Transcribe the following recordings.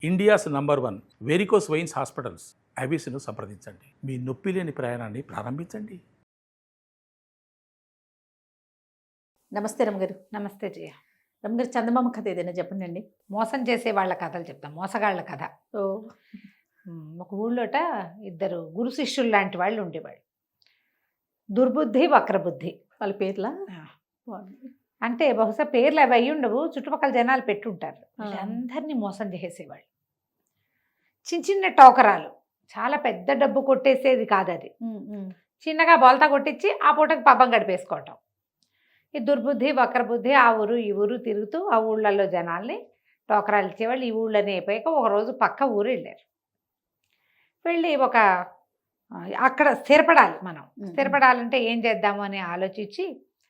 India's number 1 varicose veins hospitals ఐబీసీను సంప్రదించండి. మీ నొప్పి లేని ప్రయాణాన్ని ప్రారంభించండి. నమస్తే రమగారు. నమస్తే జయ. రమగారు, చందమామ కథ ఏదైనా చెప్పండి. మోసం చేసే వాళ్ళ కథలు చెప్తాం, మోసగాళ్ళ కథ. ఓ ఒక ఊళ్ళోట ఇద్దరు గురు శిష్యులు లాంటి వాళ్ళు ఉండేవాళ్ళు. దుర్బుద్ధి, వక్రబుద్ధి. వాళ్ళ పేర్లా? అంటే బహుశా పేర్లు అవి అయ్యి ఉండవు, చుట్టుపక్కల జనాలు పెట్టుంటారు. వీళ్ళందరినీ మోసం చేసేవాళ్ళు. చిన్న చిన్న టోకరాలు, చాలా పెద్ద డబ్బు కొట్టేసేది కాదు అది. చిన్నగా బోల్తా కొట్టించి ఆ పూటకి పబ్బం గడిపేసుకోవటం. ఈ దుర్బుద్ధి, వక్రబుద్ధి ఆ ఊరు ఈ ఊరు తిరుగుతూ ఆ ఊళ్ళల్లో జనాల్ని టోకరాలు ఇచ్చేవాళ్ళు. ఈ ఊళ్ళని అయిపోయాక ఒకరోజు పక్క ఊరు వెళ్ళారు. వెళ్ళి అక్కడ స్థిరపడాలి. మనం స్థిరపడాలంటే ఏం చేద్దాము అని ఆలోచించి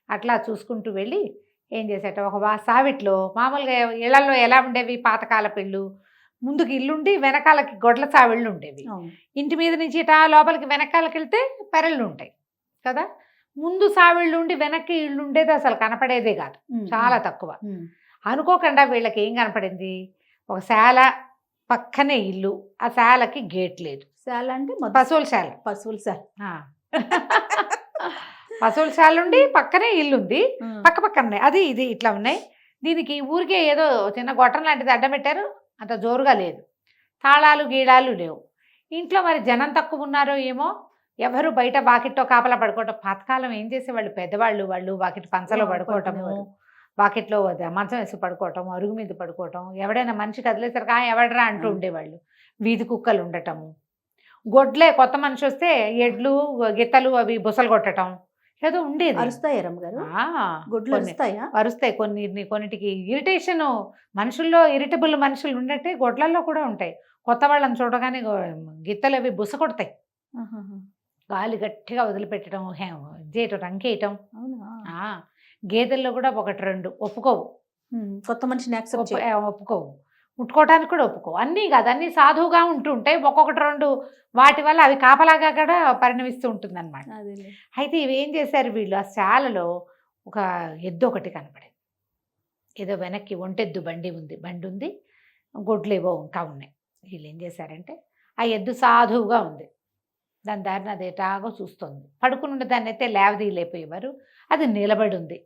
అట్లా చూసుకుంటూ వెళ్ళి ఏం చేసేట ఒక సావిట్లో మామూలుగా ఇళ్లలో ఎలా ఉండేవి, పాతకాలపు ఇళ్ళు, ముందుకు ఇల్లుండి వెనకాలకి గొడ్ల సావిళ్ళు ఉండేవి. ఇంటి మీద నుంచి ఇటా లోపలికి వెనకాలకి వెళ్తే పెరళ్ళు ఉంటాయి కదా. ముందు సావిళ్ళు ఉండి వెనక్కి ఇళ్ళు ఉండేది అసలు కనపడేదే కాదు, చాలా తక్కువ. అనుకోకుండా వీళ్ళకి ఏం కనపడింది, ఒక శాల పక్కనే ఇల్లు, ఆ శాలకి గేట్ లేదు. శాల అంటే పశువుల శాల. పశువుల శాల. పశువుల శాల ఉండి పక్కనే ఇల్లు ఉంది, పక్క పక్కనే అది ఇది ఇట్లా ఉన్నాయి. దీనికి ఊరికే ఏదో చిన్న గొట్టం లాంటిది అడ్డం పెట్టారు, అంత జోరుగా లేదు. తాళాలు గీడాలు లేవు. ఇంట్లో మరి జనం తక్కువ ఉన్నారో ఏమో, ఎవరు బయట వాకిట్లో కాపలా పడుకోవటం. పాతకాలం ఏం చేసేవాళ్ళు పెద్దవాళ్ళు, వాళ్ళు వాకిట్ పంచలో పడుకోవటము, వాకిట్లో మంచం వేసి పడుకోవటం, అరుగు మీద పడుకోవటం. ఎవడైనా మనిషి కదిలేసరికి ఎవడరా అంటూ ఉండేవాళ్ళు. వీధి కుక్కలు ఉండటము, గొడ్లే కొత్త మనిషి వస్తే ఎడ్లు గిత్తలు అవి బుసలు కొట్టడం ఏదో ఉండేది. అరుస్తాయా రమ్మగారు? గొడ్లు అరుస్తాయా? అరుస్తాయి. కొన్నిటికి ఇరిటేషన్, మనుషుల్లో ఇరిటబుల్ మనుషులు ఉన్నట్టే గొడ్లల్లో కూడా ఉంటాయి. కొత్త వాళ్ళని చూడగానే గిత్తలు అవి బుస కొడతాయి, గాలి గట్టిగా వదిలిపెట్టడం, చేయటం, రంకేయటం. గేదెల్లో కూడా ఒకటి రెండు ఒప్పుకోవు, కొత్త మనిషిని యాక్సెప్ట్ ఒప్పుకోవు, ముట్టుకోవడానికి కూడా ఒప్పుకోవు. అన్నీ కాదు, అన్నీ సాధువుగా ఉంటూ ఉంటాయి. ఒక్కొక్కటి రెండు వాటి వల్ల అవి కాపలాగా కూడా పరిణమిస్తూ ఉంటుంది అనమాట. అయితే ఇవి ఏం చేశారు వీళ్ళు, ఆ శాలలో ఒక ఎద్దు ఒకటి కనపడింది. ఏదో వెనక్కి ఒంటెద్దు బండి ఉంది, గొడ్లు ఏవో ఇంకా ఉన్నాయి. వీళ్ళు ఏం చేశారంటే ఆ ఎద్దు సాధువుగా ఉంది, దాని దారిని అది ఎటాగో చూస్తుంది. పడుకుని ఉండే దాన్ని అయితే లేవదీయలేకపోయేవారు. అది నిలబడి ఉంది,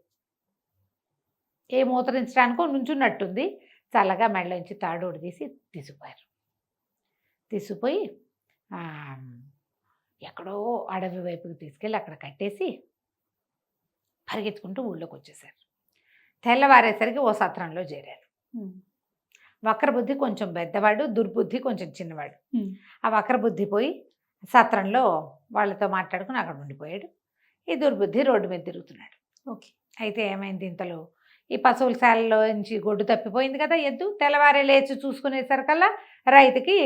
ఏ మూత్రించడానికో నుంచున్నట్టుంది. చల్లగా మెడలోంచి తాడోడు తీసుకుపోయి ఎక్కడో అడవి వైపుకి తీసుకెళ్ళి అక్కడ కట్టేసి పరిగెత్తుకుంటూ ఊళ్ళోకి వచ్చేసారు. తెల్లవారేసరికి ఓ సత్రంలో చేరారు. వక్రబుద్ధి కొంచెం పెద్దవాడు, దుర్బుద్ధి కొంచెం చిన్నవాడు. ఆ వక్రబుద్ధి పోయి సత్రంలో వాళ్ళతో మాట్లాడుకుని అక్కడ ఉండిపోయాడు. ఈ దుర్బుద్ధి రోడ్డు మీద తిరుగుతున్నాడు. ఓకే. అయితే ఏమైంది, ఇంతలో ఈ పశువుల శాలలో నుంచి గొడ్డు తప్పిపోయింది కదా ఎద్దు. తెల్లవారే లేచి చూసుకునేసరికల్లా రైతుకి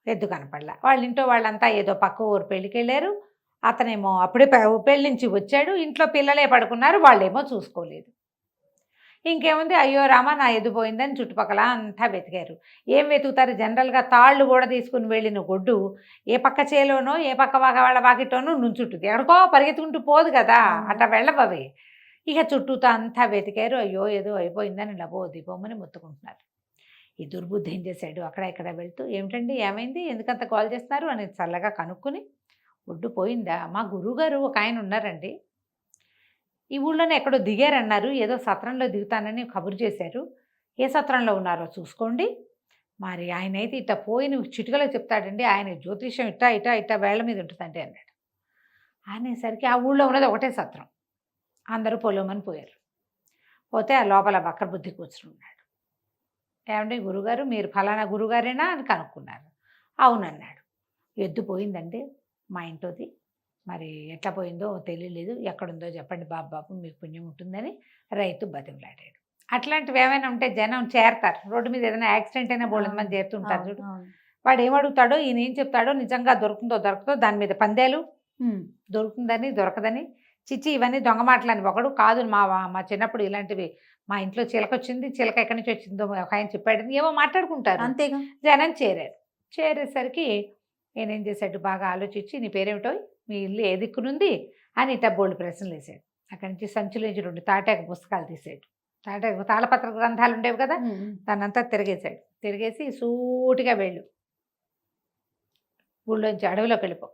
ఎద్దు కనపడలా. వాళ్ళ ఇంట్లో వాళ్ళంతా ఏదో పక్క ఊరు పెళ్ళికి వెళ్ళారు. అతనేమో అప్పుడే పెళ్ళి నుంచి వచ్చాడు. ఇంట్లో పిల్లలే పడుకున్నారు, వాళ్ళేమో చూసుకోలేదు. ఇంకేముంది, అయ్యో రామ నా ఎద్దు పోయిందని చుట్టుపక్కల అంతా వెతికారు. ఏం వెతుకుతారు, జనరల్గా తాళ్ళు కూడా తీసుకుని వెళ్ళిన గొడ్డు ఏ పక్క చేలోనో ఏ పక్క వాళ్ళ వాకిటోనో నుంచుంటుంది, ఎక్కడికో పరిగెత్తుకుంటూ పోదు కదా, అట్లా వెళ్ళవవి. ఇక చుట్టూతో అంతా వెతికారు. అయ్యో ఏదో అయిపోయిందని దిపోమని మొత్తుకుంటున్నారు. ఈ దుర్బుద్ధి ఏం చేశాడు, అక్కడ ఇక్కడ వెళ్తూ ఏమిటండి ఏమైంది, ఎందుకంత కాల్ చేస్తున్నారు అని చల్లగా కనుక్కుని, ఒడ్డు పోయిందా, మా గురువుగారు ఒక ఆయన ఉన్నారండి, ఈ ఊళ్ళోనే ఎక్కడో దిగారన్నారు, ఏదో సత్రంలో దిగుతానని కబురు చేశారు, ఏ సత్రంలో ఉన్నారో చూసుకోండి, మరి ఆయన అయితే ఇట్లా పోయిన చిటికలో చెప్తాడండి, ఆయన జ్యోతిష్యం ఇట్టా వేళ్ల మీద ఉంటుందండి అన్నాడు. అనేసరికి ఆ ఊళ్ళో ఉన్నది ఒకటే సత్రం. అందరూ పొలమని పోయారు. పోతే ఆ లోపల వక్రబుద్ధి కూర్చుని ఉన్నాడు. ఏమంటే గురుగారు మీరు ఫలానా గురుగారేనా అని కనుక్కున్నారు. అవునన్నాడు. ఎద్దు పోయిందండి మా ఇంట్లోది, మరి ఎట్లా పోయిందో తెలియలేదు, ఎక్కడుందో చెప్పండి బాబు మీకు పుణ్యం ఉంటుందని రైతు బతిమలాడాడు. అట్లాంటివి ఏమైనా ఉంటే జనం చేరతారు. రోడ్డు మీద ఏదైనా యాక్సిడెంట్ అయినా బోళ్ళ మంది చేరుతుంటారు చూడు. వాడు ఏమడుగుతాడో, ఈయన ఏం చెప్తాడో, నిజంగా దొరుకుతుందో దాని మీద పందేలు, దొరుకుతుందని దొరకదని, చిచ్చి ఇవన్నీ దొంగ మాటలని. ఒకడు కాదు, మా చిన్నప్పుడు ఇలాంటివి, మా ఇంట్లో చిలక వచ్చింది, చిలక ఎక్కడి నుంచి వచ్చిందో ఒక ఆయన చెప్పాడని ఏమో మాట్లాడుకుంటారు. అంతేగా. జనం చేరేసరికి నేనేం చేశాడు, బాగా ఆలోచించి నీ పేరేమిటో, మీ ఇల్లు ఏ దిక్కునుంది అని ఇట్లా బోల్డ్ ప్రశ్నలు వేసాడు. అక్కడి నుంచి సంచులోంచి 2 తాటాకు పుస్తకాలు తీసాడు. తాళపత్ర గ్రంథాలు ఉండేవి కదా, దాన్నంతా తిరిగేశాడు. తిరిగేసి సూటిగా వెళ్ళు, ఊళ్ళోంచి అడవిలోకి వెళ్ళిపో,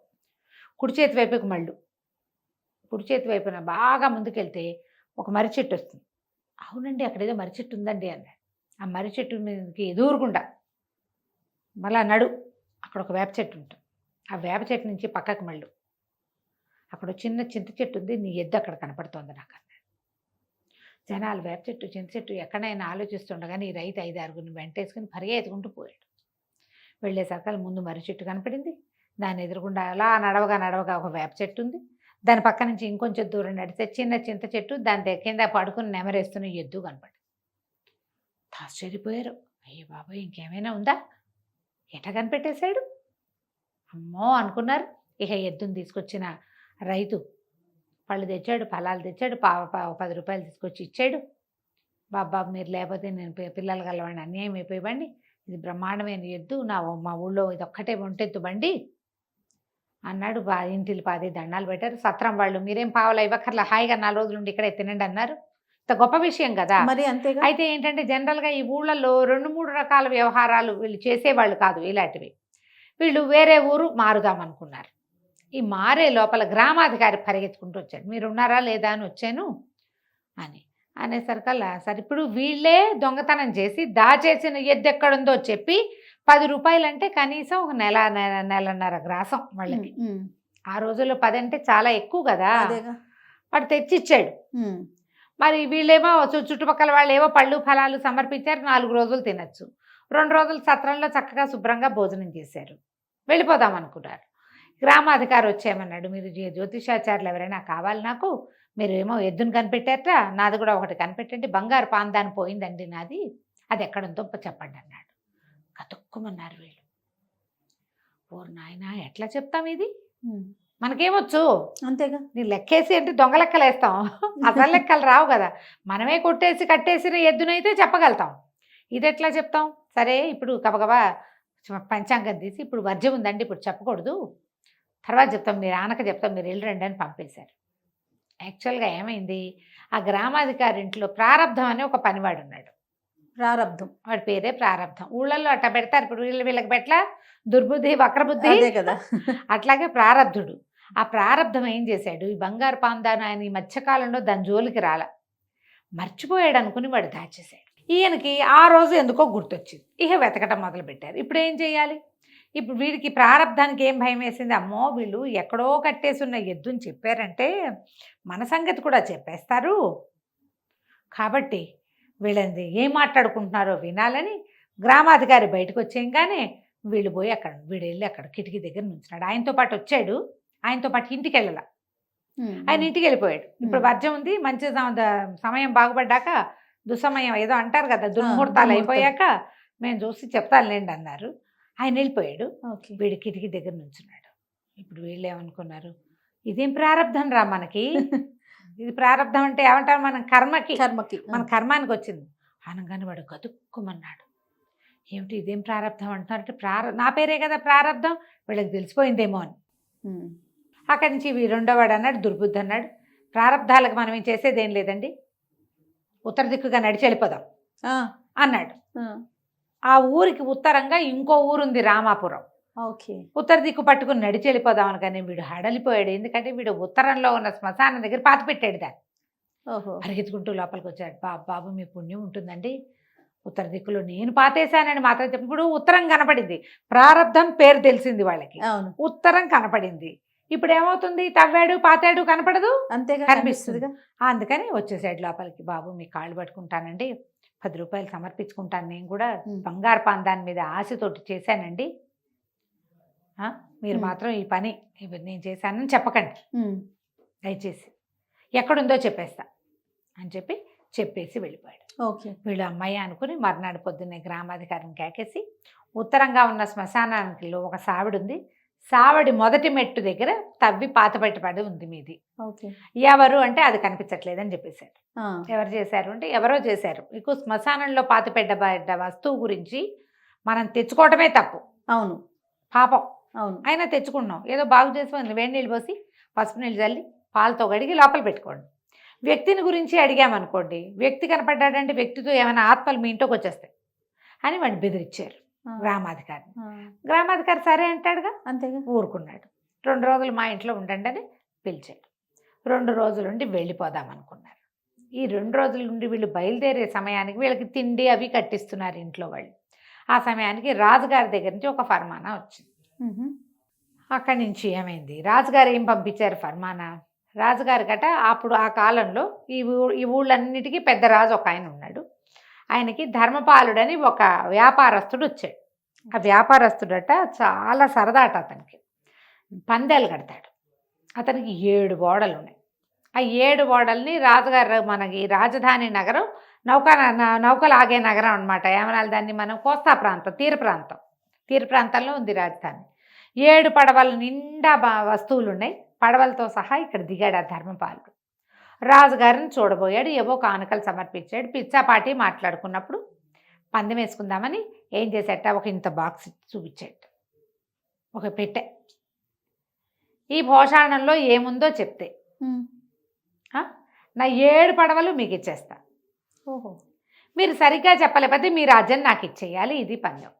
కుడి చేతి వైపుకి మళ్ళు, కుడి చేతి వైపున బాగా ముందుకెళ్తే ఒక మర్రి చెట్టు వస్తుంది. అవునండి అక్కడ ఏదో మర్రి చెట్టు ఉందండి అన్నాడు. ఆ మర్రి చెట్టు మీదకి ఎదురుకుండా మళ్ళా నడు, అక్కడ ఒక వేప చెట్టు ఉంటుంది, ఆ వేప చెట్టు నుంచి పక్కకు మళ్ళు, అక్కడ చిన్న చింత చెట్టు ఉంది, నీ ఎద్దు అక్కడ కనపడుతోంది నాకు అన్నాడు. జనాలు వేప చెట్టు చింత చెట్టు ఎక్కడైనా ఆలోచిస్తుండగానే ఈ రైతు 5-6 వెంటేసుకుని పరిగెత్తుకుంటూ పోయాడు. వెళ్ళేసరికి ముందు మర్రి చెట్టు కనపడింది, దాని ఎదురుగుండా అలా నడవగా ఒక వేప చెట్టు ఉంది, దాని పక్క నుంచి ఇంకొంచెం దూరం నడిస్తే చిన్న చింత చెట్టు, దాని కింద పడుకుని నెమరేస్తున్న ఎద్దు కనపడింది. ఆశ్చర్యపోయారు. అయ్యో బాబాయ్ ఇంకేమైనా ఉందా, ఎట కనిపెట్టేశాడు, అమ్మో అనుకున్నారు. ఇక ఎద్దుని తీసుకొచ్చిన రైతు పళ్ళు తెచ్చాడు, ఫలాలు తెచ్చాడు, 10 రూపాయలు తీసుకొచ్చి ఇచ్చాడు. బాబాబు మీరు లేకపోతే నేను పిల్లలు కలవాడిని అన్యాయం అయిపోయివ్వండి, ఇది బ్రహ్మాండమైన ఎద్దు, మా ఊళ్ళో ఇది ఒక్కటే ఒంటెత్తు బండి అన్నాడు. ఇంటికి 10 దండాలు పెట్టారు. సత్రం వాళ్ళు మీరేం పావలా ఇవ్వక్కర్లా, హాయిగా 4 రోజులు ఉండి ఇక్కడే తినండి అన్నారు. ఇంత గొప్ప విషయం కదా. మరి అంతేగా. అయితే ఏంటంటే జనరల్గా ఈ ఊళ్ళల్లో 2-3 రకాల వ్యవహారాలు వీళ్ళు చేసేవాళ్ళు కాదు ఇలాంటివి. వీళ్ళు వేరే ఊరు మారుదామనుకున్నారు. ఈ మారే లోపల గ్రామాధికారి పరిగెత్తుకుంటూ వచ్చాడు, మీరు ఉన్నారా లేదా అని వచ్చాను అనేసరికల్లా సరే ఇప్పుడు వీళ్ళే దొంగతనం చేసి దాచేసిన ఎద్దు ఎక్కడుందో చెప్పి 10 రూపాయలు అంటే కనీసం ఒక నెలన్నర గ్రాసం వాళ్ళకి. ఆ రోజుల్లో 10 అంటే చాలా ఎక్కువ కదా, వాడు తెచ్చిచ్చాడు. మరి వీళ్ళేమో చుట్టుపక్కల వాళ్ళు ఏవో పళ్ళు ఫలాలు సమర్పించారు, 4 రోజులు తినచ్చు, 2 రోజులు సత్రంలో చక్కగా శుభ్రంగా భోజనం చేశారు, వెళ్ళిపోదాం అనుకున్నారు. గ్రామాధికారి వచ్చేయమన్నాడు, మీరు జ్యోతిషాచార్యులు ఎవరైనా కావాలి నాకు, మీరు ఏమో ఎద్దును కనిపెట్టారట, నాది కూడా ఒకటి కనిపెట్టండి, బంగారు పాందాన్ని పోయిందండి నాది, అది ఎక్కడుందో చెప్పండి అన్నాడు. కతుక్కుమన్నారు వీళ్ళు. ఓరు నాయన ఎట్లా చెప్తాం ఇది, మనకేమొచ్చు అంతేగా, నీ లెక్కేసి అంటే దొంగ లెక్కలు వేస్తాం, అసలు లెక్కలు రావు కదా. మనమే కొట్టేసి కట్టేసిన ఎద్దునైతే చెప్పగలుగుతాం, ఇది ఎట్లా చెప్తాం. సరే ఇప్పుడు గబగబా పంచాంగం తీసి ఇప్పుడు వర్జ్యం ఉందండి ఇప్పుడు చెప్పకూడదు, తర్వాత చెప్తాం, మీరు ఆనక చెప్తాం, మీరు వెళ్ళరండి అని పంపేశారు. యాక్చువల్గా ఏమైంది, ఆ గ్రామాధికారి ఇంట్లో ప్రారంధం అనే ఒక పనివాడు ఉన్నాడు. ప్రారంధం, వాడి పేరే ప్రారంధం. ఊళ్ళల్లో అట్లా పెడతారు, ఇప్పుడు వీళ్ళకి పెట్లా దుర్బుద్ధి వక్రబుద్ధి కదా. అట్లాగే ప్రారంధుడు. ఆ ప్రారంధం ఏం చేశాడు, ఈ బంగారు పాందాను ఆయన ఈ మధ్యకాలంలో దాని జోలికి రాల, మర్చిపోయాడు అనుకుని వాడు దాచేశాడు. ఈయనకి ఆ రోజు ఎందుకో గుర్తొచ్చింది, ఇక వెతకటం మొదలుపెట్టారు. ఇప్పుడు ఏం చేయాలి, ఇప్పుడు వీడికి ప్రారంధానికి ఏం భయం వేసింది, అమ్మో వీళ్ళు ఎక్కడో కట్టేసున్న ఎద్దుని చెప్పారంటే మన సంగతి కూడా చెప్పేస్తారు, కాబట్టి వీళ్ళని ఏం మాట్లాడుకుంటున్నారో వినాలని గ్రామాధికారి బయటకు వచ్చేయంగానే వీళ్ళు పోయి వీడు వెళ్ళి అక్కడ కిటికీ దగ్గర నుంచున్నాడు. ఆయనతో పాటు వచ్చాడు, ఆయనతో పాటు ఇంటికి వెళ్ళాల, ఆయన ఇంటికి వెళ్ళిపోయాడు. ఇప్పుడు వర్జం ఉంది, మంచి సమయం బాగుపడ్డాక దుస్సమయం ఏదో అంటారు కదా, దుర్ముహూర్తాలు అయిపోయాక మేము చూసి చెప్తానులేండి అన్నారు. ఆయన వెళ్ళిపోయాడు. వీడు కిటికీ దగ్గర నుంచున్నాడు. ఇప్పుడు వీళ్ళు ఏమనుకున్నారు, ఇదేం ప్రారంధం రా మనకి, ఇది ప్రారంధం అంటే ఏమంటారు, మన కర్మకి మన కర్మానికి వచ్చింది అనగానే వాడు గతుక్కుమన్నాడు. ఏమిటి ఇదేం ప్రారంధం అంటున్నారంటే, నా పేరే కదా ప్రారంధం, వీళ్ళకి తెలిసిపోయిందేమో అని. అక్కడి నుంచి రెండోవాడు అన్నాడు, దుర్బుద్ధి అన్నాడు, ప్రారంధాలకు మనం ఏం చేసేదేం లేదండి, ఉత్తర దిక్కుగా నడిచి వెళ్ళిపోదాం అన్నాడు. ఆ ఊరికి ఉత్తరంగా ఇంకో ఊరుంది రామాపురం. ఉత్తర దిక్కు పట్టుకుని నడిచి వెళ్ళిపోదాం అనగానే వీడు హడలిపోయాడు. ఎందుకంటే వీడు ఉత్తరంలో ఉన్న శ్మశానం దగ్గర పాతి పెట్టాడు దాన్ని. పరిగెత్తుకుంటూ లోపలికి వచ్చాడు. బాబు మీ పుణ్యం ఉంటుందండి, ఉత్తర దిక్కులో నేను పాతేశానని మాత్రం చెప్పి, ఇప్పుడు ఉత్తరం కనపడింది, ప్రారంధం పేరు తెలిసింది వాళ్ళకి, ఉత్తరం కనపడింది. ఇప్పుడు ఏమవుతుంది, తవ్వాడు పాతాడు కనపడదు, అంతే కనిపిస్తుంది. అందుకని వచ్చేసాడు లోపలికి. బాబు మీ కాళ్ళు పట్టుకుంటానండి, 10 రూపాయలు సమర్పించుకుంటాను, నేను కూడా బంగారు పాందాని మీద ఆశతోటి చేశానండి, మీరు మాత్రం ఈ పని నేను చేశానని చెప్పకండి దయచేసి, ఎక్కడుందో చెప్పేస్తా అని చెప్పేసి వెళ్ళిపోయాడు. వీళ్ళు అమ్మాయి అనుకుని మర్నాడు పొద్దున్నే గ్రామాధికారిని కేకేసి, ఉత్తరంగా ఉన్న శ్మశానానికి ఒక సావిడి ఉంది, సావడి మొదటి మెట్టు దగ్గర తవ్వి పాత పెట్టబడి ఉంది మీది, ఎవరు అంటే అది కనిపించట్లేదని చెప్పేశారు. ఎవరు చేశారు అంటే ఎవరో చేశారు. మీకు శ్మశానంలో పాత పెట్టబడ్డ వస్తువు గురించి మనం తెచ్చుకోవటమే తప్పు, అవును పాపం, అవును అయినా తెచ్చుకున్నాం, ఏదో బాగు చేసి వేడి నీళ్ళు పోసి పసుపు నీళ్ళు చల్లి పాలతో కడిగి లోపల పెట్టుకోండి. వ్యక్తిని గురించి అడిగామనుకోండి, వ్యక్తి కనపడ్డాడంటే వ్యక్తితో ఏమైనా ఆత్మలు మీ ఇంట్లోకి వచ్చేస్తాయి, అని వాడిని బెదిరించారు ఆ, గ్రామాధికారిని. ఆ, గ్రామాధికారి సరే అంటాడుగా, అంతేగా. ఊరుకున్నాడు. 2 రోజులు మా ఇంట్లో ఉండండి అని పిలిచాడు. 2 రోజులుండి వెళ్ళిపోదాం అనుకున్నారు. ఈ 2 రోజుల నుండి వీళ్ళు బయలుదేరే సమయానికి వీళ్ళకి తిండి అవి కట్టిస్తున్నారు ఇంట్లో వాళ్ళు. ఆ సమయానికి రాజుగారి దగ్గర నుంచి ఒక ఫర్మానా వచ్చింది. మ్హూ. అక్కడి నుంచి ఏమైంది, రాజుగారు ఏం పంపించారు ఫర్మానా, రాజుగారి గట అప్పుడు ఆ కాలంలో ఈ ఊళ్ళన్నిటికీ పెద్ద రాజు ఒక ఆయన ఉన్నాడు. ఆయనకి ధర్మపాలుడని ఒక వ్యాపారస్తుడు వచ్చాడు. ఆ వ్యాపారస్తుడట చాలా సరదాట అతనికి. పందాలు కడతాడు. అతనికి 7 ఓడలు ఉన్నాయి. ఆ 7 ఓడల్ని రాజుగారు, మనకి రాజధాని నగరం నౌకలు ఆగే నగరం అనమాట. ఏమనాలి దాన్ని మనం, కోస్తా ప్రాంతం, తీర ప్రాంతంలో ఉంది రాజధాని. 7 పడవల నిండా వస్తువులు ఉన్నాయి. పడవలతో సహా ఇక్కడ దిగాడు ఆ ధర్మపాలుడు. రాజుగారిని చూడబోయాడు, ఏవో కానుకలు సమర్పించాడు. పిచ్చాపాటి మాట్లాడుకున్నప్పుడు పందెం వేసుకుందామని ఏం చేసేట, ఒక ఇంత బాక్స్ చూపించాడు, ఒక పెట్టె. ఈ భోషాణంలో ఏముందో చెప్తే మ్. నా 7 పడవలు మీకు ఇచ్చేస్తా. ఓహో. మీరు సరిగ్గా చెప్పలేకపోతే మీ రాజ్యం నాకు ఇచ్చేయాలి, ఇది పందెం.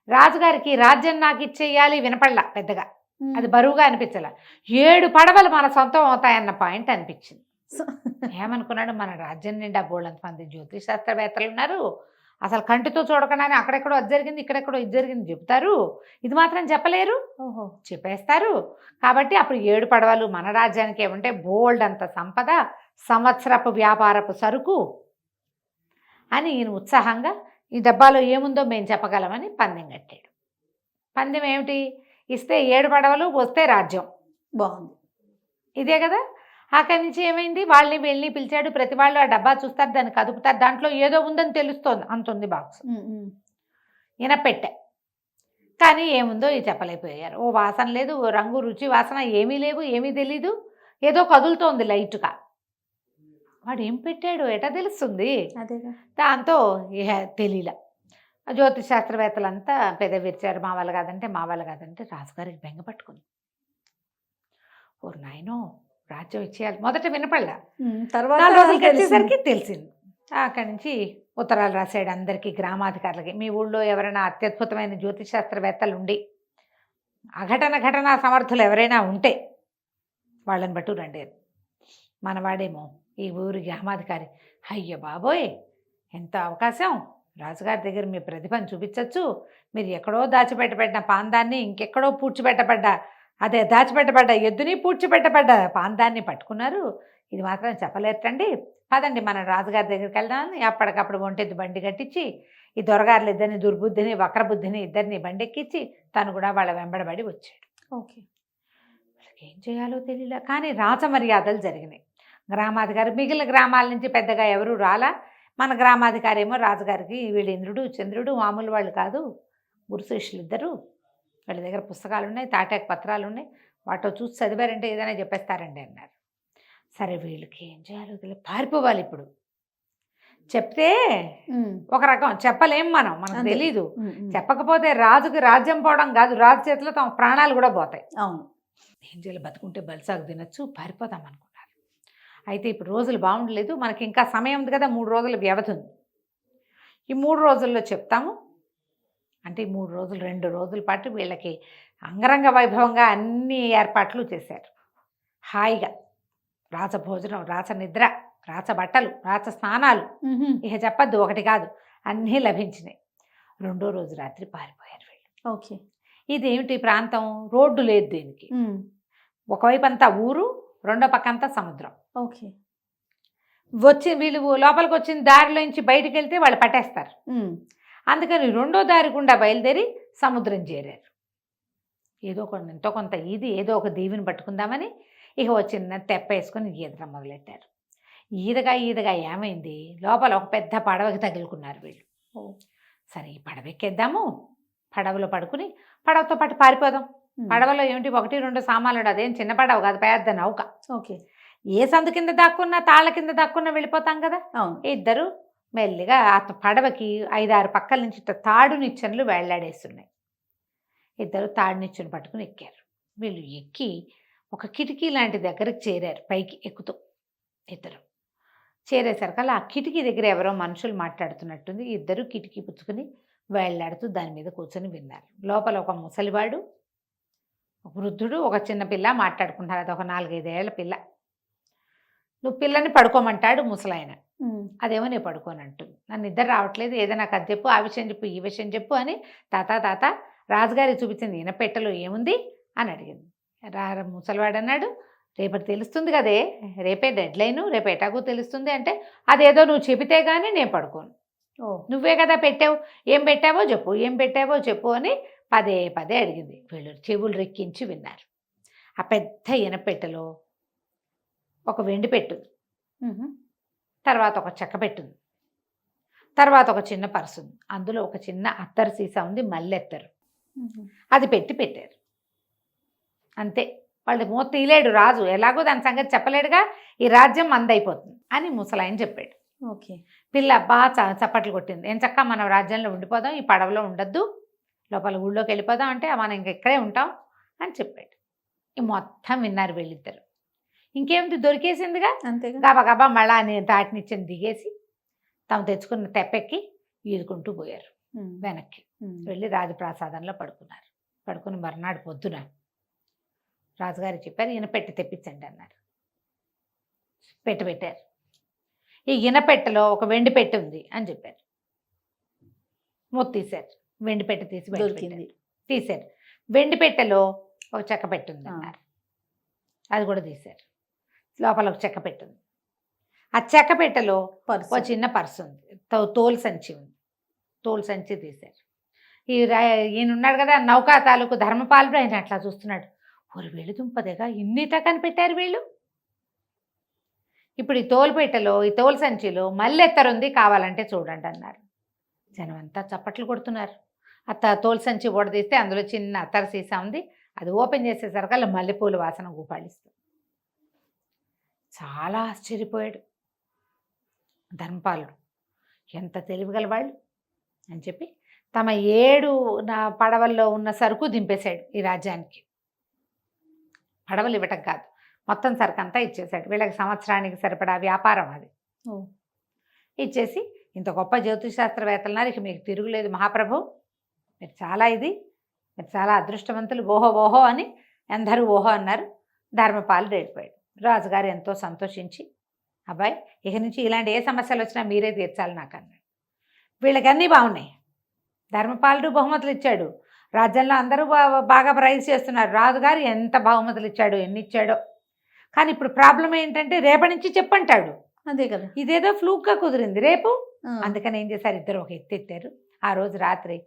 రాజుగారికి రాజ్యం నాకు ఇచ్చేయాలి వినపడలా పెద్దగా, మ్. అది బరువుగా అనిపించలే. 7 పడవలు మన సొంతం అవుతాయన్న పాయింట్ అనిపించింది. ఏమనుకున్నాడు, మన రాజ్యం నిండా బోళ్ళంత మంది జ్యోతిష్ శాస్త్రవేత్తలు ఉన్నారు, అసలు కంటితో చూడకుండానే అక్కడెక్కడో అది జరిగింది, ఇక్కడెక్కడో ఇది జరిగింది చెప్తారు, ఇది మాత్రం చెప్పలేరు, ఓహో. చెప్పేస్తారు. కాబట్టి అప్పుడు 7 పడవలు మన రాజ్యానికి ఏమంటే బోల్డ్ అంత సంపద, సంవత్సరపు వ్యాపారపు సరుకు అని ఈయన ఉత్సాహంగా, ఈ డబ్బాలో ఏముందో మేము చెప్పగలమని పందెం కట్టాడు. పందెం ఏమిటి, ఇస్తే 7 పడవలు, వస్తే రాజ్యం. బాగుంది. ఇదే కదా. అక్కడి నుంచి ఏమైంది, వాళ్ళని వీళ్ళని పిలిచాడు. ప్రతి వాళ్ళు ఆ డబ్బా చూస్తారు, దాన్ని కదుపుతారు, దాంట్లో ఏదో ఉందని తెలుస్తోంది, అంత ఉంది బాక్స్. ఈయన పెట్టే, కానీ ఏముందో ఇది చెప్పలేకపోయారు. ఓ వాసన లేదు, ఓ రంగు రుచి వాసన ఏమీ లేవు, ఏమీ తెలీదు, ఏదో కదులుతోంది లైట్గా. వాడు ఏం పెట్టాడు ఎటా తెలుస్తుంది, అదేగా. దాంతో ఇహ తెలియలే. జ్యోతిష్ శాస్త్రవేత్తలంతా పెద్ద విరిచారు, మా వాళ్ళు కాదంటే రాజుగారికి బెంగ పట్టుకుంది. ఓ నాయనో, రాజ్యం ఇచ్చేయాలి. మొదట వినపడలా, తర్వాత 4 రోజులకి తెలిసింది. వచ్చేసరికి తెలిసింది. అక్కడి నుంచి ఉత్తరాలు రాశాడు అందరికీ, గ్రామాధికారులకి. మీ ఊళ్ళో ఎవరైనా అత్యద్భుతమైన జ్యోతిష్ శాస్త్రవేత్తలు ఉండి ఘటనా సమర్థులు ఎవరైనా ఉంటే వాళ్ళని బట్టు రండి. మనవాడేమో ఈ ఊరి గ్రామాధికారి, అయ్య బాబోయ్ ఎంత అవకాశం, రాజుగారి దగ్గర మీ ప్రతిభను చూపించవచ్చు, మీరు ఎక్కడో దాచిపెట్టబడిన పాందాన్ని ఇంకెక్కడో దాచిపెట్టబడ్డ ఎద్దుని పూడ్చిపెట్టబడ్డ పాందాన్ని పట్టుకున్నారు, ఇది మాత్రం చెప్పలేటండి, పదండి మన రాజుగారి దగ్గరికి వెళ్దామని అప్పటికప్పుడు ఒంటెద్దు బండి కట్టించి ఈ దొరగారులు ఇద్దరిని, దుర్బుద్ధిని వక్రబుద్ధిని ఇద్దరిని బండెక్కించి తను కూడా వాళ్ళ వెంబడబడి వచ్చాడు. ఓకే. వాళ్ళకి ఏం చేయాలో తెలియలే, కానీ రాచమర్యాదలు జరిగినాయి. గ్రామాధికారి మిగిలిన గ్రామాల నుంచి పెద్దగా ఎవరు రాలా. మన గ్రామాధికారి ఏమో రాజుగారికి, వీళ్ళు ఇంద్రుడు చంద్రుడు మామూలు వాళ్ళు కాదు, గురుశిష్యులు ఇద్దరు, వాళ్ళ దగ్గర పుస్తకాలు ఉన్నాయి, తాటాకు పత్రాలు ఉన్నాయి, వాటితో చూసి చదివారంటే ఏదైనా చెప్పేస్తారండి అన్నారు. సరే వీళ్ళకి ఏం చేయాలో తెలియదు, పారిపోవాలి. ఇప్పుడు చెప్తే ఒక రకం, చెప్పలేం మనకు అంతే. తెలీదు. చెప్పకపోతే రాజుకి రాజ్యం పోవడం కాదు, రాజు చేతిలో తమ ప్రాణాలు కూడా పోతాయి. అవును. ఏం చేయాలి, బతుకుంటే బలిసాగు తినచ్చు, పారిపోదాం అనుకున్నారు. అయితే ఇప్పుడు రోజులు బాగుండలేదు, మనకి ఇంకా సమయం ఉంది కదా, 3 రోజుల వ్యవధి ఉంది. ఈ 3 రోజుల్లో చెప్తాము అంటే ఈ 3 రోజులు 2 రోజుల పాటు వీళ్ళకి అంగరంగ వైభవంగా అన్ని ఏర్పాట్లు చేశారు. హాయిగా రాజభోజనం, రాచనిద్ర, రాచబట్టలు, రాచ స్నానాలు, ఇక చెప్పద్దు, ఒకటి కాదు, అన్నీ లభించినాయి. 2వ రోజు రాత్రి పారిపోయారు వీళ్ళు. ఓకే. ఇదేమిటి ప్రాంతం, రోడ్డు లేదు దీనికి, ఒకవైపు అంతా ఊరు, రెండో పక్క అంతా సముద్రం. ఓకే. వీళ్ళు లోపలికి వచ్చిన దారిలోంచి బయటికి వెళ్తే వాళ్ళు పట్టేస్తారు. అందుకని 2వ దారి గుండా బయలుదేరి సముద్రం చేరారు. ఎంతో కొంత ఏదో ఒక దీవిని పట్టుకుందామని ఇక వచ్చిన తెప్ప వేసుకొని ఈదడం మొదలెట్టారు. ఈదగా ఏమైంది, లోపల ఒక పెద్ద పడవకి తగులుకున్నారు వీళ్ళు. సరే ఈ పడవ ఎక్కేద్దాము, పడవలో పడుకుని పడవతో పాటు పారిపోదాం. పడవలో ఏమిటి 1-2 సామాన్లు, అదేం చిన్న పడవ కాదు, పెద్ద నౌక. ఓకే. ఏ సందు కింద దాక్కున్నా, తాళ్ళ కింద దాక్కున్నా వెళ్ళిపోతాం కదా. ఇద్దరు మెల్లిగా ఆ పడవకి 5-6 పక్కల నుంచి తాడు నిచ్చెనలు వేళ్లాడేస్తున్నాయి. ఇద్దరు తాడు నిచ్చెను పట్టుకుని ఎక్కారు. వీళ్ళు ఎక్కి ఒక కిటికీ లాంటి దగ్గరికి చేరారు, పైకి ఎక్కుతూ ఇద్దరు. చేరేసరికల్లా ఆ కిటికీ దగ్గర ఎవరో మనుషులు మాట్లాడుతున్నట్టుంది. ఇద్దరు కిటికీ పుచ్చుకుని వేళ్లాడుతూ దాని మీద కూర్చొని విన్నారు. లోపల ఒక ముసలివాడు, ఒక వృద్ధుడు, ఒక చిన్న పిల్ల మాట్లాడుకుంటారు. అది ఒక 4-5 ఏళ్ల పిల్ల. నువ్వు పిల్లని పడుకోమంటాడు ముసలాయన. అదేమో నేను పడుకోనంటుంది. నన్ను నిద్ర రావట్లేదు, ఏదైనా నాకు అది చెప్పు, ఆ విషయం చెప్పు, ఈ విషయం చెప్పు అని తాత రాజుగారికి చూపించింది ఇనపెట్టెలో ఏముంది అని అడిగింది. ముసలివాడు అన్నాడు, రేపటి తెలుస్తుంది కదే, రేపే డెడ్ లైను, రేపు ఎటాగో తెలుస్తుంది అంటే అదేదో నువ్వు చెబితే కానీ నేను పడుకోను. నువ్వే కదా పెట్టావు, ఏం పెట్టావో చెప్పు, ఏం పెట్టావో చెప్పు అని పదే అడిగింది. వీళ్ళు చెవులు రెక్కించి విన్నారు. ఆ పెద్ద ఇనపెట్టెలో ఒక వెండి పెట్టుంది, తర్వాత ఒక చెక్క పెట్టుంది, తర్వాత ఒక చిన్న పర్సు ఉంది. అందులో ఒక చిన్న అత్తరు సీసా ఉంది, మల్లెత్తరు. అది పెట్టారు. అంతే. వాళ్ళు మూత తీయలేడు రాజు, ఎలాగో దాని సంగతి చెప్పలేడుగా, ఈ రాజ్యం మందైపోతుంది అని ముసలాయన చెప్పాడు. ఓకే. పిల్ల బాగా చప్పట్లు కొట్టింది. ఏం చక్క మనం రాజ్యంలో ఉండిపోదాం, ఈ పడవలో ఉండద్దు, లోపల ఊళ్ళోకి వెళ్ళిపోదాం అంటే మనం ఇంక ఇక్కడే ఉంటాం అని చెప్పాడు. ఈ మొత్తం విన్నారు వీళ్ళిద్దరు. ఇంకేమిటి, దొరికేసిందిగా, అంతేగా. గబగబా మళ్ళా తాటినిచ్చిన దిగేసి తాము తెచ్చుకున్న తెప్పెక్కి ఈదుకుంటూ పోయారు వెనక్కి. వెళ్ళి రాజప్రాసాదంలో పడుకున్నారు. పడుకుని మర్నాడు పొద్దున రాజుగారు చెప్పారు, ఇనపెట్టె తెప్పించండి అన్నారు. పెట్టారు. ఈ ఇనపెట్టెలో ఒక వెండి పెట్టె ఉంది అని చెప్పారు. మూత తీశారు. వెండి పెట్టె తీసి దొరికింది. తీశారు. వెండి పెట్టెలో ఒక చెక్క పెట్టుంది అన్నారు. అది కూడా తీశారు. లోపల ఒక చెక్క పెట్టుంది. ఆ చెక్క పెట్టెలో ఒక చిన్న పర్సు ఉంది, తోలు సంచి ఉంది. తోలు సంచి తీశారు. ఈయన ఉన్నాడు కదా నౌకా తాలూకు ధర్మపాలుడు, ఆయన అట్లా చూస్తున్నాడు. ఒరు వీళ్ళు దుంపదేగా ఇన్నిట కనిపెట్టారు వీళ్ళు. ఇప్పుడు ఈ తోలుపేటలో, ఈ తోలు సంచిలో మల్లెత్తరుంది, కావాలంటే చూడండి అన్నారు. జనం అంతా చప్పట్లు కొడుతున్నారు. తోలు సంచి ఓడదీస్తే అందులో చిన్న అత్తరు సీసా ఉంది. అది ఓపెన్ చేసేసరికి అలా మల్లెపూల వాసన ఊపాడిస్తుంది. చాలా ఆశ్చర్యపోయాడు ధర్మపాలుడు. ఎంత తెలివిగల వాళ్ళు అని చెప్పి తమ 7 పడవల్లో ఉన్న సరుకు దింపేశాడు ఈ రాజ్యానికి. పడవలు ఇవ్వటం కాదు, మొత్తం సరుకు అంతా ఇచ్చేశాడు. వీళ్ళకి సంవత్సరానికి సరిపడా వ్యాపారం అది. ఇచ్చేసి, ఇంత గొప్ప జ్యోతిషాస్త్రవేత్తలున్నారు, ఇక మీకు తిరుగులేదు మహాప్రభు, మీరు చాలా అదృష్టవంతులు, ఓహో అని అందరూ ఓహో అన్నారు. ధర్మపాలుడు వెళ్ళిపోయాడు. రాజుగారు ఎంతో సంతోషించి, అబ్బాయి ఇక నుంచి ఇలాంటి ఏ సమస్యలు వచ్చినా మీరే తీర్చాలి నాకు అన్నాడు. వీళ్ళకి అన్నీ బాగున్నాయి. ధర్మపాలుడు బహుమతులు ఇచ్చాడు, రాజ్యంలో అందరూ బాగా ప్రైజ్ చేస్తున్నారు. రాజుగారు ఎంత బహుమతులు ఇచ్చాడో, ఎన్ని ఇచ్చాడో. కానీ ఇప్పుడు ప్రాబ్లం ఏంటంటే రేపటి నుంచి చెప్పంటాడు. అదే కదా, ఇదేదో ఫ్లూక్గా కుదిరింది రేపు. అందుకని ఏం చేశారు, ఇద్దరు ఒక ఎత్తెత్తారు. ఆ రోజు రాత్రి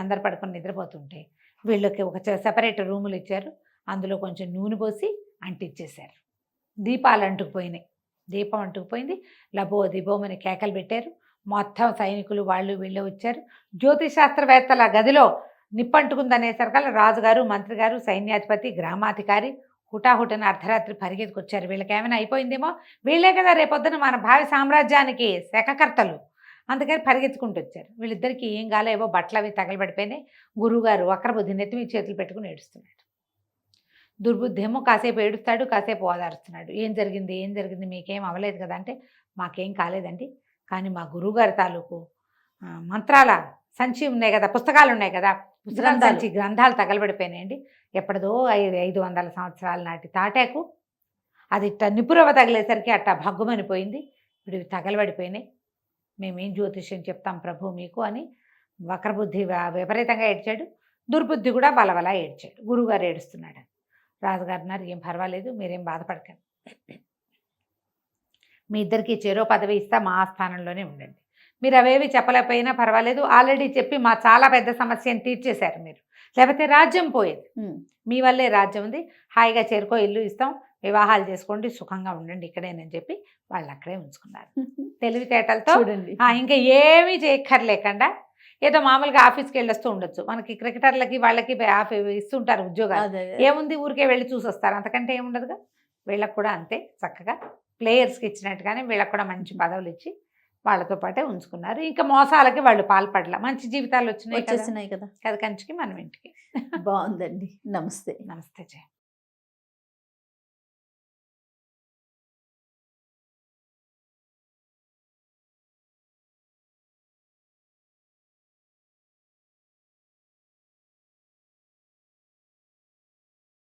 అందరు పడుకొని నిద్రపోతుంటే వీళ్ళకి ఒక సెపరేట్ రూములు ఇచ్చారు. అందులో కొంచెం నూనె పోసి అంటించేశారు. దీపాలు అంటుకుపోయినాయి. దీపం అంటుకుపోయింది. లబో దిబోమని కేకలు పెట్టారు. మొత్తం సైనికులు వాళ్ళు వీళ్ళు వచ్చారు. జ్యోతిశాస్త్రవేత్తల గదిలో నిప్పంటుకుందనేసరికల్లా రాజుగారు, మంత్రి గారు, సైన్యాధిపతి, గ్రామాధికారి హుటాహుటిన అర్ధరాత్రి పరిగెత్తుకొచ్చారు. వీళ్ళకి ఏమైనా అయిపోయిందేమో, వీళ్ళే కదా రేపొద్దున మన భావి సామ్రాజ్యానికి శకకర్తలు, అందుకని పరిగెత్తుకుంటూ వచ్చారు. వీళ్ళిద్దరికీ ఏం కాలే, ఏవో బట్టలు అవి తగలబడిపోయినాయి. గురువుగారు వక్రబుద్ధి నెత్తిమీ చేతులు పెట్టుకుని ఏడుస్తున్నాడు. దుర్బుద్ధి ఏమో కాసేపు ఏడుస్తాడు, కాసేపు ఓదారుస్తున్నాడు. ఏం జరిగింది మీకేం అవ్వలేదు కదా అంటే, మాకేం కాలేదండి, కానీ మా గురువుగారి తాలూకు మంత్రాల సంచి ఉన్నాయి కదా, పుస్తకాలు ఉన్నాయి కదా, పుస్తకాల సంచి గ్రంథాలు తగలబడిపోయినాయండి. ఎప్పటిదో 500 సంవత్సరాల నాటి తాటాకు, అది ఇట్ట నిపురవ తగిలేసరికి అట్టా భగ్గుమనిపోయింది. ఇప్పుడు ఇవి తగలబడిపోయినాయి. మేమేం జ్యోతిష్యం చెప్తాం ప్రభు మీకు అని వక్రబుద్ధి విపరీతంగా ఏడ్చాడు. దుర్బుద్ధి కూడా బలబలా ఏడ్చాడు. గురువుగారు ఏడుస్తున్నాడు. రాజుగారు అన్నారు, ఏం పర్వాలేదు, మీరేం బాధపడకండి, మీ ఇద్దరికి చెరో పదవి ఇస్తా, మా స్థానంలోనే ఉండండి. మీరు అవేవి చెప్పలేకపోయినా పర్వాలేదు, ఆల్రెడీ చెప్పి మా చాలా పెద్ద సమస్యను తీర్చేశారు మీరు, లేకపోతే రాజ్యం పోయేది. మీ వల్లే రాజ్యం ఉంది, హాయిగా చేరుకో, ఇల్లు ఇస్తాం, వివాహాలు చేసుకోండి, సుఖంగా ఉండండి ఇక్కడేనని చెప్పి వాళ్ళు అక్కడే ఉంచుకున్నారు. తెలివితేటలతో ఇంకా ఏమీ చేయక్కర్లేకుండా ఏదో మామూలుగా ఆఫీస్కి వెళ్ళొస్తూ ఉండొచ్చు. మనకి క్రికెటర్లకి వాళ్ళకి ఇస్తుంటారు ఉద్యోగాలు, ఏముంది ఊరికే వెళ్ళి చూసొస్తారు, అంతకంటే ఏముండదుగా. వీళ్ళకి కూడా అంతే, చక్కగా ప్లేయర్స్కి ఇచ్చినట్టుగానే వీళ్ళకి కూడా మంచి పదవులు ఇచ్చి వాళ్ళతో పాటే ఉంచుకున్నారు. ఇంకా మోసాలకి వాళ్ళు పాల్పడలా, మంచి జీవితాలు వచ్చేసినాయి కదా కంచికి మనం ఇంటికి. బాగుందండి. నమస్తే. నమస్తే జయ.